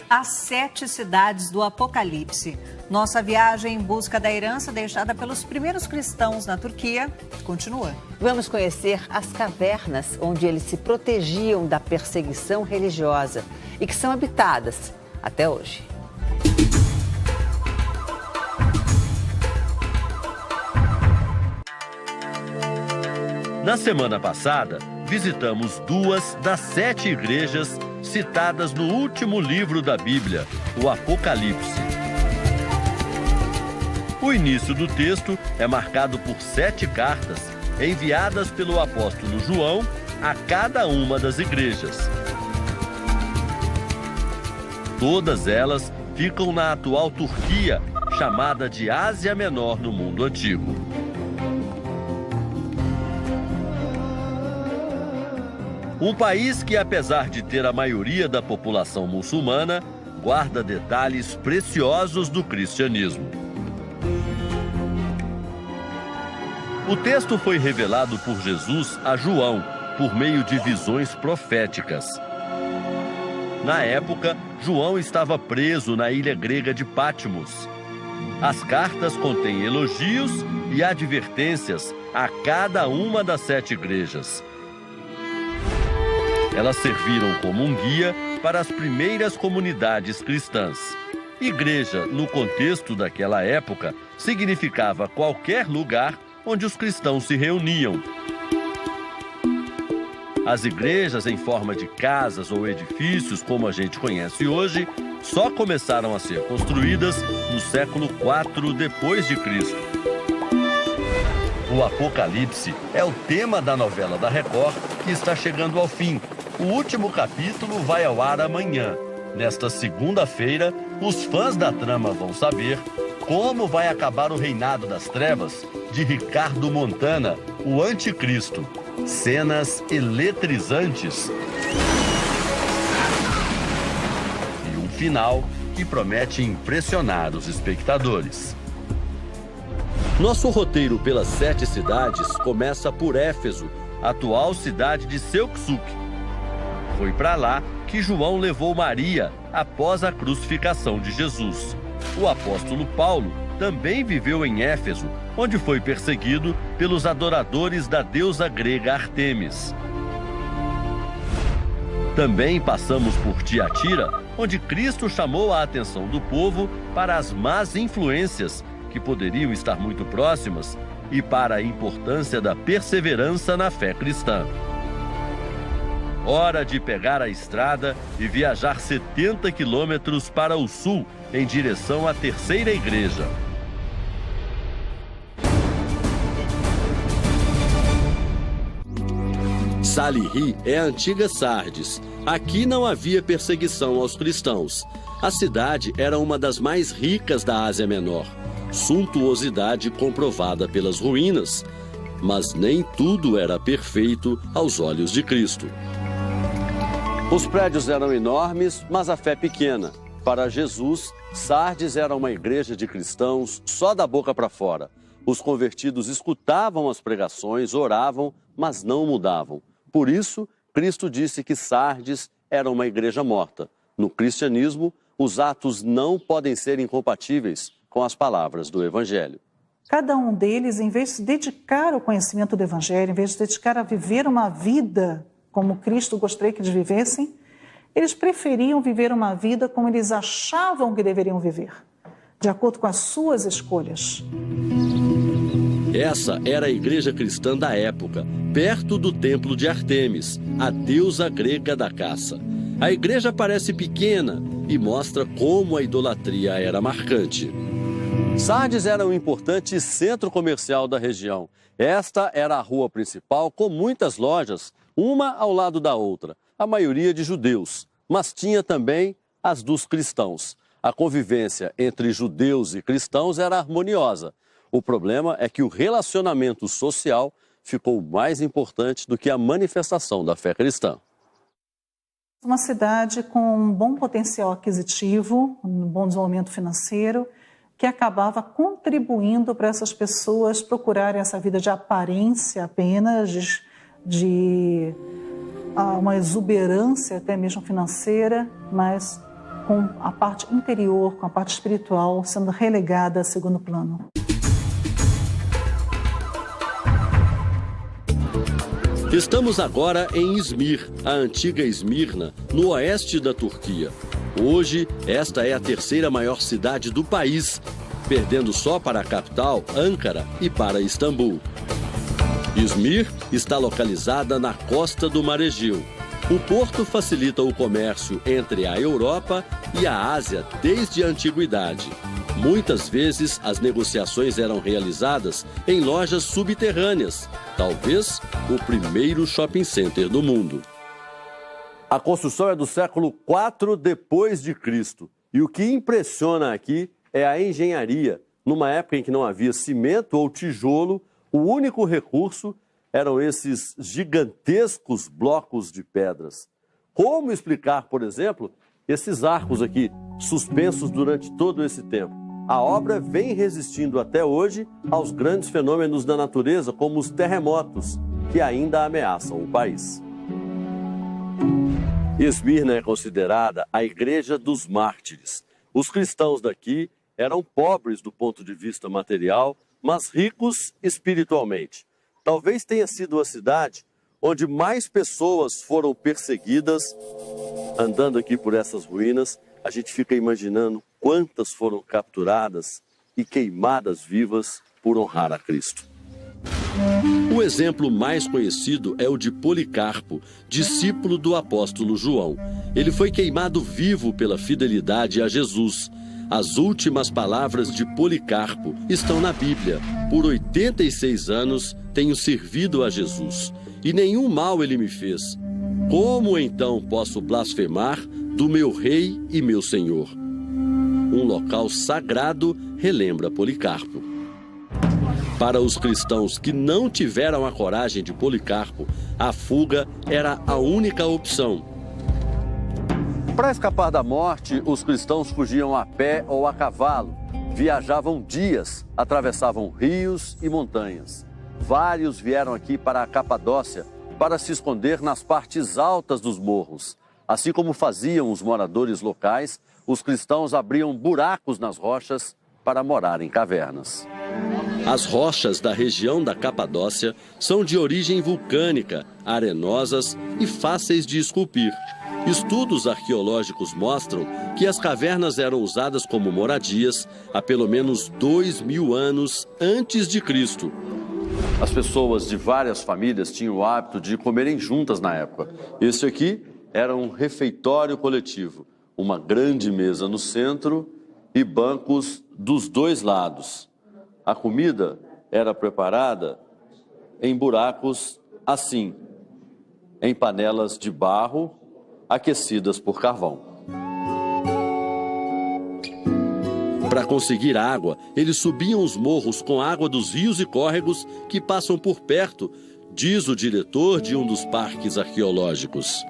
As 7 cidades do Apocalipse. Nossa viagem em busca da herança deixada pelos primeiros cristãos na Turquia continua. Vamos conhecer as cavernas onde eles se protegiam da perseguição religiosa e que são habitadas até hoje. Na semana passada, visitamos 2 das 7 igrejas citadas no último livro da Bíblia, o Apocalipse. O início do texto é marcado por 7 cartas enviadas pelo apóstolo João a cada uma das igrejas. Todas elas ficam na atual Turquia, chamada de Ásia Menor no mundo antigo. Um país que, apesar de ter a maioria da população muçulmana, guarda detalhes preciosos do cristianismo. O texto foi revelado por Jesus a João, por meio de visões proféticas. Na época, João estava preso na ilha grega de Patmos. As cartas contêm elogios e advertências a cada uma das 7 igrejas. Elas serviram como um guia para as primeiras comunidades cristãs. Igreja, no contexto daquela época, significava qualquer lugar onde os cristãos se reuniam. As igrejas em forma de casas ou edifícios, como a gente conhece hoje, só começaram a ser construídas no século IV depois de Cristo. O Apocalipse é o tema da novela da Record, que está chegando ao fim. O último capítulo vai ao ar amanhã. Nesta segunda-feira, os fãs da trama vão saber como vai acabar o reinado das trevas de Ricardo Montana, o anticristo. Cenas eletrizantes. E um final que promete impressionar os espectadores. Nosso roteiro pelas 7 cidades começa por Éfeso, atual cidade de Selçuk. Foi para lá que João levou Maria após a crucificação de Jesus. O apóstolo Paulo também viveu em Éfeso, onde foi perseguido pelos adoradores da deusa grega Ártemis. Também passamos por Tiatira, onde Cristo chamou a atenção do povo para as más influências que poderiam estar muito próximas e para a importância da perseverança na fé cristã. Hora de pegar a estrada e viajar 70 quilômetros para o sul, em direção à terceira igreja. Salihli é a antiga Sardes. Aqui não havia perseguição aos cristãos. A cidade era uma das mais ricas da Ásia Menor. Suntuosidade comprovada pelas ruínas. Mas nem tudo era perfeito aos olhos de Cristo. Os prédios eram enormes, mas a fé pequena. Para Jesus, Sardes era uma igreja de cristãos só da boca para fora. Os convertidos escutavam as pregações, oravam, mas não mudavam. Por isso, Cristo disse que Sardes era uma igreja morta. No cristianismo, os atos não podem ser incompatíveis com as palavras do Evangelho. Cada um deles, em vez de se dedicar ao conhecimento do Evangelho, em vez de se dedicar a viver uma vida como Cristo gostaria que eles vivessem, eles preferiam viver uma vida como eles achavam que deveriam viver, de acordo com as suas escolhas. Essa era a igreja cristã da época, perto do templo de Ártemis, a deusa grega da caça. A igreja parece pequena e mostra como a idolatria era marcante. Sardes era um importante centro comercial da região. Esta era a rua principal com muitas lojas, uma ao lado da outra, a maioria de judeus, mas tinha também as dos cristãos. A convivência entre judeus e cristãos era harmoniosa. O problema é que o relacionamento social ficou mais importante do que a manifestação da fé cristã. Uma cidade com um bom potencial aquisitivo, um bom desenvolvimento financeiro, que acabava contribuindo para essas pessoas procurarem essa vida de aparência apenas, de uma exuberância até mesmo financeira, mas com a parte interior, com a parte espiritual sendo relegada a segundo plano. Estamos agora em Izmir, a antiga Esmirna, no oeste da Turquia. Hoje, esta é a terceira maior cidade do país, perdendo só para a capital, Ankara, e para Istambul. Izmir está localizada na costa do Mar Egeu. O porto facilita o comércio entre a Europa e a Ásia desde a antiguidade. Muitas vezes, as negociações eram realizadas em lojas subterrâneas, talvez o primeiro shopping center do mundo. A construção é do século IV depois de Cristo. E o que impressiona aqui é a engenharia. Numa época em que não havia cimento ou tijolo, o único recurso eram esses gigantescos blocos de pedras. Como explicar, por exemplo, esses arcos aqui, suspensos durante todo esse tempo? A obra vem resistindo até hoje aos grandes fenômenos da natureza, como os terremotos, que ainda ameaçam o país. Esmirna é considerada a Igreja dos Mártires. Os cristãos daqui eram pobres do ponto de vista material, mas ricos espiritualmente. Talvez tenha sido a cidade onde mais pessoas foram perseguidas. Andando aqui por essas ruínas, a gente fica imaginando quantas foram capturadas e queimadas vivas por honrar a Cristo. O exemplo mais conhecido é o de Policarpo, discípulo do apóstolo João. Ele foi queimado vivo pela fidelidade a Jesus. As últimas palavras de Policarpo estão na Bíblia. Por 86 anos tenho servido a Jesus, e nenhum mal ele me fez. Como então posso blasfemar do meu Rei e meu Senhor? Um local sagrado relembra Policarpo. Para os cristãos que não tiveram a coragem de Policarpo, a fuga era a única opção. Para escapar da morte, os cristãos fugiam a pé ou a cavalo. Viajavam dias, atravessavam rios e montanhas. Vários vieram aqui para a Capadócia para se esconder nas partes altas dos morros. Assim como faziam os moradores locais, os cristãos abriam buracos nas rochas para morar em cavernas. As rochas da região da Capadócia são de origem vulcânica, arenosas e fáceis de esculpir. Estudos arqueológicos mostram que as cavernas eram usadas como moradias há pelo menos 2000 anos antes de Cristo. As pessoas de várias famílias tinham o hábito de comerem juntas na época. Este aqui era um refeitório coletivo, uma grande mesa no centro e bancos dos dois lados. A comida era preparada em buracos assim, em panelas de barro aquecidas por carvão. Para conseguir água, eles subiam os morros com água dos rios e córregos que passam por perto, diz o diretor de um dos parques arqueológicos.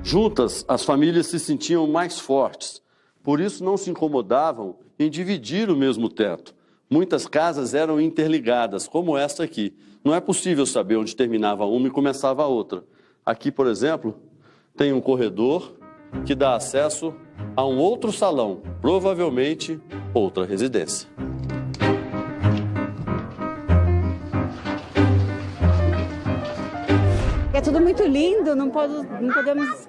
Juntas, as famílias se sentiam mais fortes. Por isso, não se incomodavam em dividir o mesmo teto. Muitas casas eram interligadas, como esta aqui. Não é possível saber onde terminava uma e começava a outra. Aqui, por exemplo, tem um corredor que dá acesso a um outro salão, provavelmente outra residência. É tudo muito lindo, não podemos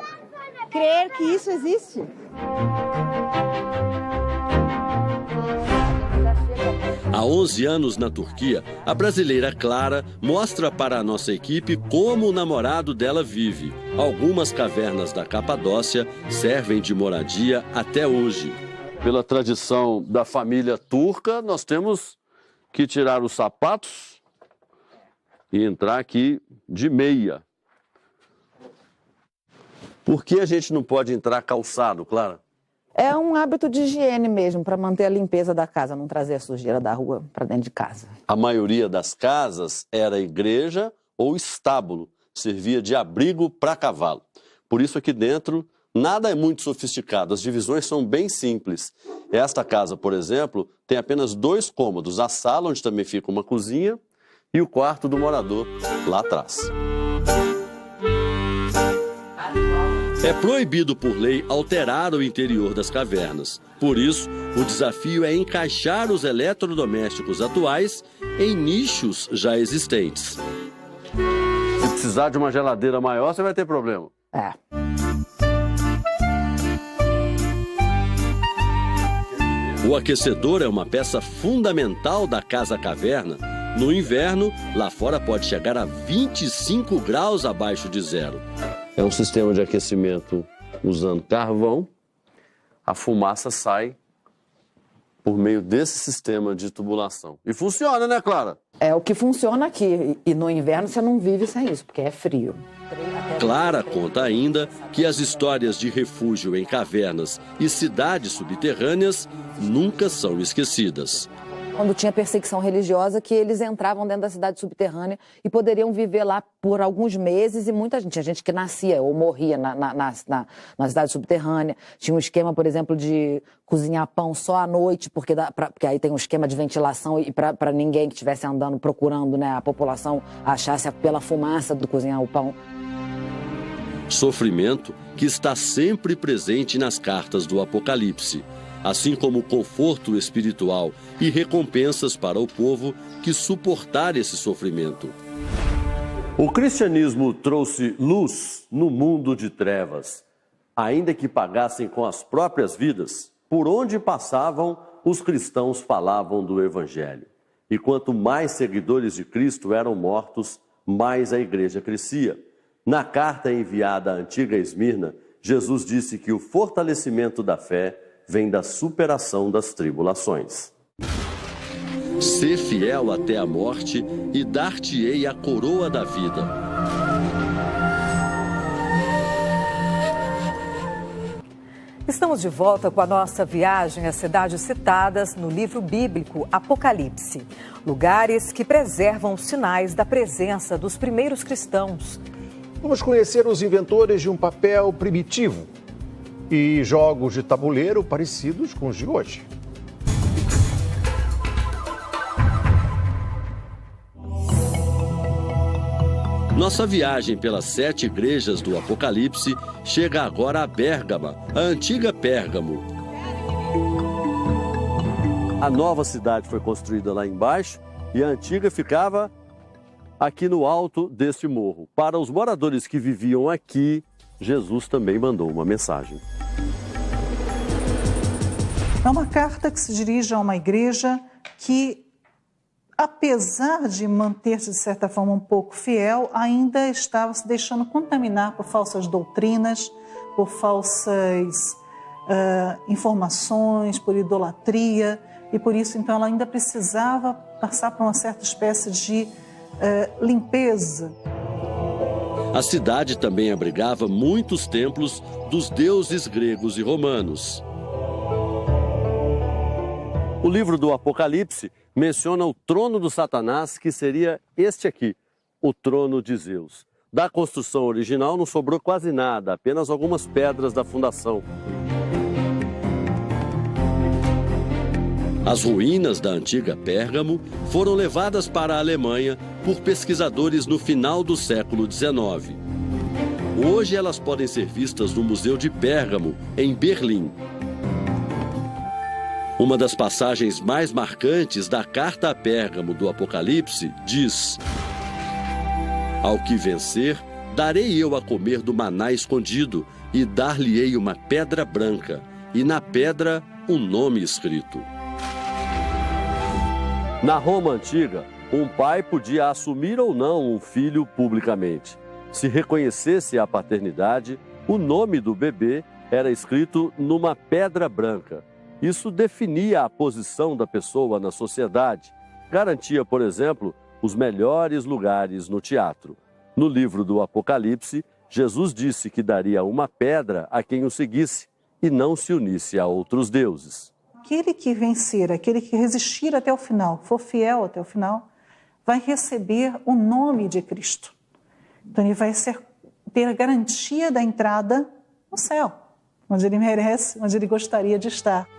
crer que isso existe. Há 11 anos na Turquia, a brasileira Clara mostra para a nossa equipe como o namorado dela vive. Algumas cavernas da Capadócia servem de moradia até hoje. Pela tradição da família turca, nós temos que tirar os sapatos e entrar aqui de meia. Por que a gente não pode entrar calçado, Clara? É um hábito de higiene mesmo, para manter a limpeza da casa, não trazer a sujeira da rua para dentro de casa. A maioria das casas era igreja ou estábulo, servia de abrigo para cavalo. Por isso aqui dentro nada é muito sofisticado, as divisões são bem simples. Esta casa, por exemplo, tem apenas 2 cômodos, a sala onde também fica uma cozinha e o quarto do morador lá atrás. É proibido por lei alterar o interior das cavernas. Por isso, o desafio é encaixar os eletrodomésticos atuais em nichos já existentes. Se precisar de uma geladeira maior, você vai ter problema. O aquecedor é uma peça fundamental da casa-caverna. No inverno, lá fora pode chegar a 25 graus abaixo de zero. É um sistema de aquecimento usando carvão. A fumaça sai por meio desse sistema de tubulação. E funciona, né, Clara? É o que funciona aqui. E no inverno você não vive sem isso, porque é frio. Clara conta ainda que as histórias de refúgio em cavernas e cidades subterrâneas nunca são esquecidas. Quando tinha perseguição religiosa, que eles entravam dentro da cidade subterrânea e poderiam viver lá por alguns meses, e muita gente, tinha gente que nascia ou morria na cidade subterrânea. Tinha um esquema, por exemplo, de cozinhar pão só à noite, porque aí tem um esquema de ventilação e para ninguém que estivesse andando procurando, né, a população achasse pela fumaça do cozinhar o pão. Sofrimento que está sempre presente nas cartas do Apocalipse, assim como conforto espiritual e recompensas para o povo que suportar esse sofrimento. O cristianismo trouxe luz no mundo de trevas. Ainda que pagassem com as próprias vidas, por onde passavam, os cristãos falavam do Evangelho. E quanto mais seguidores de Cristo eram mortos, mais a igreja crescia. Na carta enviada à antiga Esmirna, Jesus disse que o fortalecimento da fé vem da superação das tribulações. Ser fiel até a morte e dar-te-ei a coroa da vida. Estamos de volta com a nossa viagem às cidades citadas no livro bíblico Apocalipse. Lugares que preservam os sinais da presença dos primeiros cristãos. Vamos conhecer os inventores de um papel primitivo e jogos de tabuleiro parecidos com os de hoje. Nossa viagem pelas 7 igrejas do Apocalipse chega agora a Pérgama, a antiga Pérgamo. A nova cidade foi construída lá embaixo e a antiga ficava aqui no alto deste morro. Para os moradores que viviam aqui, Jesus também mandou uma mensagem. É uma carta que se dirige a uma igreja que, apesar de manter-se de certa forma um pouco fiel, ainda estava se deixando contaminar por falsas doutrinas, por falsas informações, por idolatria, e por isso então ela ainda precisava passar por uma certa espécie de limpeza. A cidade também abrigava muitos templos dos deuses gregos e romanos. O livro do Apocalipse menciona o trono do Satanás, que seria este aqui, o trono de Zeus. Da construção original não sobrou quase nada, apenas algumas pedras da fundação. As ruínas da antiga Pérgamo foram levadas para a Alemanha por pesquisadores no final do século XIX. Hoje elas podem ser vistas no Museu de Pérgamo, em Berlim. Uma das passagens mais marcantes da carta a Pérgamo do Apocalipse diz: ao que vencer, darei eu a comer do maná escondido e dar-lhe-ei uma pedra branca, e na pedra um nome escrito. Na Roma antiga, um pai podia assumir ou não um filho publicamente. Se reconhecesse a paternidade, o nome do bebê era escrito numa pedra branca. Isso definia a posição da pessoa na sociedade. Garantia, por exemplo, os melhores lugares no teatro. No livro do Apocalipse, Jesus disse que daria uma pedra a quem o seguisse e não se unisse a outros deuses. Aquele que vencer, aquele que resistir até o final, for fiel até o final, vai receber o nome de Cristo. Então ele vai ter a garantia da entrada no céu, onde ele merece, onde ele gostaria de estar.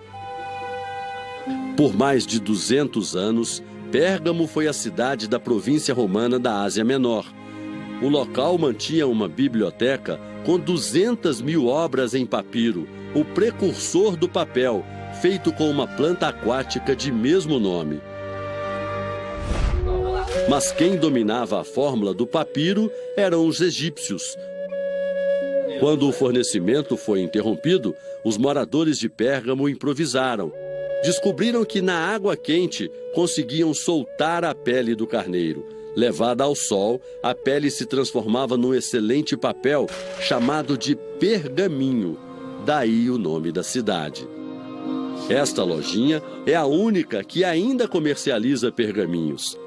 Por mais de 200 anos, Pérgamo foi a cidade da província romana da Ásia Menor. o local mantinha uma biblioteca com 200 mil obras em papiro, o precursor do papel, feito com uma planta aquática de mesmo nome. Mas quem dominava a fórmula do papiro eram os egípcios. Quando o fornecimento foi interrompido, os moradores de Pérgamo improvisaram. Descobriram que na água quente conseguiam soltar a pele do carneiro. Levada ao sol, a pele se transformava num excelente papel chamado de pergaminho. Daí o nome da cidade. Esta lojinha é a única que ainda comercializa pergaminhos.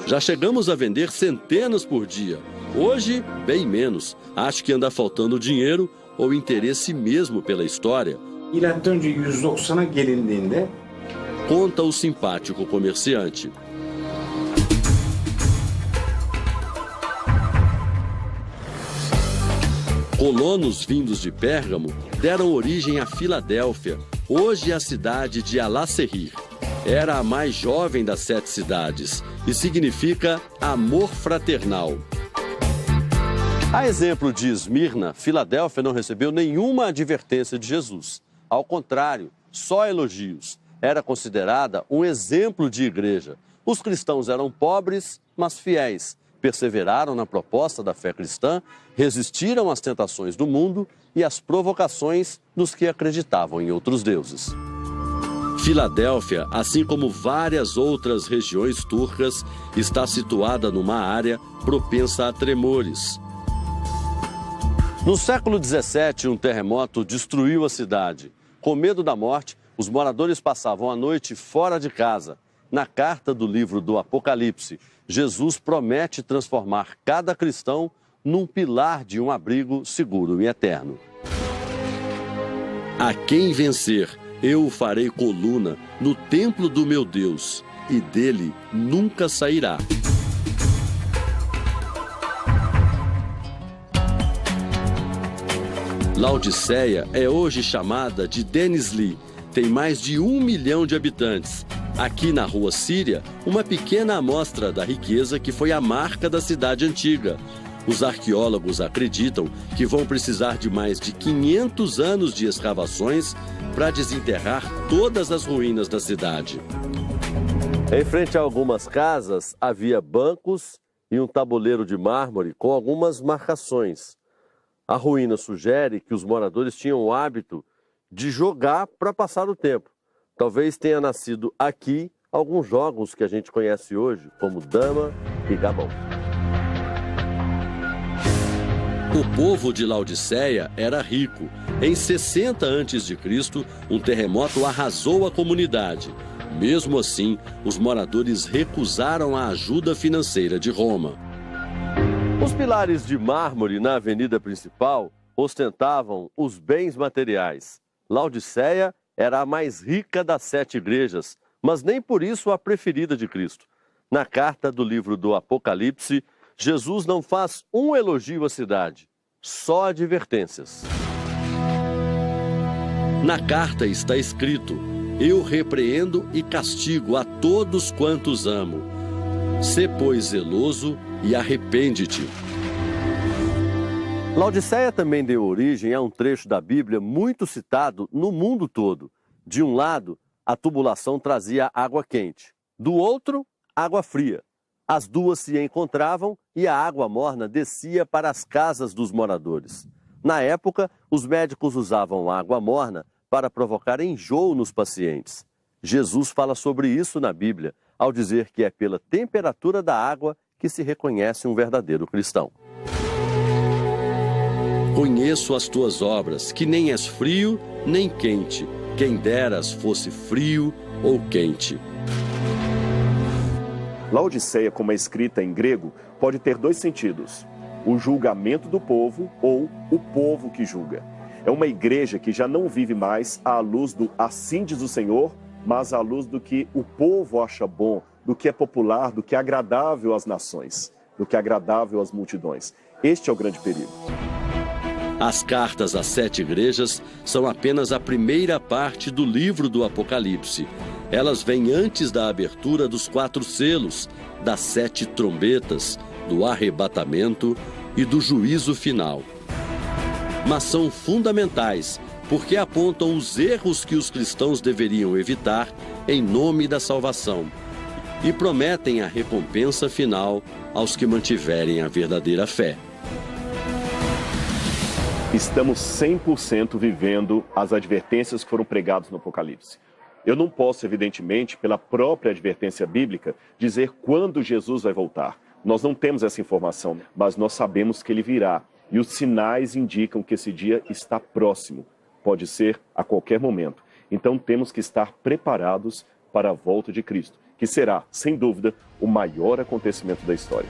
Já chegamos a vender centenas por dia. Hoje, bem menos. Acho que anda faltando dinheiro ou interesse mesmo pela história. Milattan önce 190'a gelindiğinde, conta o simpático comerciante. Colonos vindos de Pérgamo deram origem a Filadélfia, hoje a cidade de Alá-Serrir. Era a mais jovem das 7 cidades e significa amor fraternal. A exemplo de Esmirna, Filadélfia não recebeu nenhuma advertência de Jesus. Ao contrário, só elogios. Era considerada um exemplo de igreja. Os cristãos eram pobres, mas fiéis. Perseveraram na proposta da fé cristã, resistiram às tentações do mundo e às provocações dos que acreditavam em outros deuses. Filadélfia, assim como várias outras regiões turcas, está situada numa área propensa a tremores. No século XVII, um terremoto destruiu a cidade. Com medo da morte, os moradores passavam a noite fora de casa. Na carta do livro do Apocalipse, Jesus promete transformar cada cristão num pilar de um abrigo seguro e eterno. A quem vencer, eu o farei coluna no templo do meu Deus, e dele nunca sairá. Laodiceia é hoje chamada de Denizli. Tem mais de 1 milhão de habitantes. Aqui na Rua Síria, uma pequena amostra da riqueza que foi a marca da cidade antiga. Os arqueólogos acreditam que vão precisar de mais de 500 anos de escavações para desenterrar todas as ruínas da cidade. Em frente a algumas casas, havia bancos e um tabuleiro de mármore com algumas marcações. A ruína sugere que os moradores tinham o hábito de jogar para passar o tempo. Talvez tenha nascido aqui alguns jogos que a gente conhece hoje, como dama e gamão. O povo de Laodiceia era rico. Em 60 a.C., um terremoto arrasou a comunidade. Mesmo assim, os moradores recusaram a ajuda financeira de Roma. Os pilares de mármore na avenida principal ostentavam os bens materiais. Laodiceia era a mais rica das 7 igrejas, mas nem por isso a preferida de Cristo. Na carta do livro do Apocalipse, Jesus não faz um elogio à cidade, só advertências. Na carta está escrito: eu repreendo e castigo a todos quantos amo. Sê, pois, zeloso e arrepende-te. Laodiceia também deu origem a um trecho da Bíblia muito citado no mundo todo. De um lado, a tubulação trazia água quente. Do outro, água fria. As duas se encontravam e a água morna descia para as casas dos moradores. Na época, os médicos usavam água morna para provocar enjoo nos pacientes. Jesus fala sobre isso na Bíblia, ao dizer que é pela temperatura da água que se reconhece um verdadeiro cristão. Conheço as tuas obras, que nem és frio nem quente. Quem deras fosse frio ou quente. Laodiceia, como é escrita em grego, pode ter 2 sentidos: o julgamento do povo ou o povo que julga. É uma igreja que já não vive mais à luz do assim diz o Senhor, mas à luz do que o povo acha bom, do que é popular, do que é agradável às nações, do que é agradável às multidões. Este é o grande perigo. As cartas às 7 igrejas são apenas a primeira parte do livro do Apocalipse. Elas vêm antes da abertura dos 4 selos, das 7 trombetas, do arrebatamento e do juízo final. Mas são fundamentais porque apontam os erros que os cristãos deveriam evitar em nome da salvação e prometem a recompensa final aos que mantiverem a verdadeira fé. Estamos 100% vivendo as advertências que foram pregadas no Apocalipse. Eu não posso, evidentemente, pela própria advertência bíblica, dizer quando Jesus vai voltar. Nós não temos essa informação, mas nós sabemos que ele virá. E os sinais indicam que esse dia está próximo. Pode ser a qualquer momento. Então temos que estar preparados para a volta de Cristo, que será, sem dúvida, o maior acontecimento da história.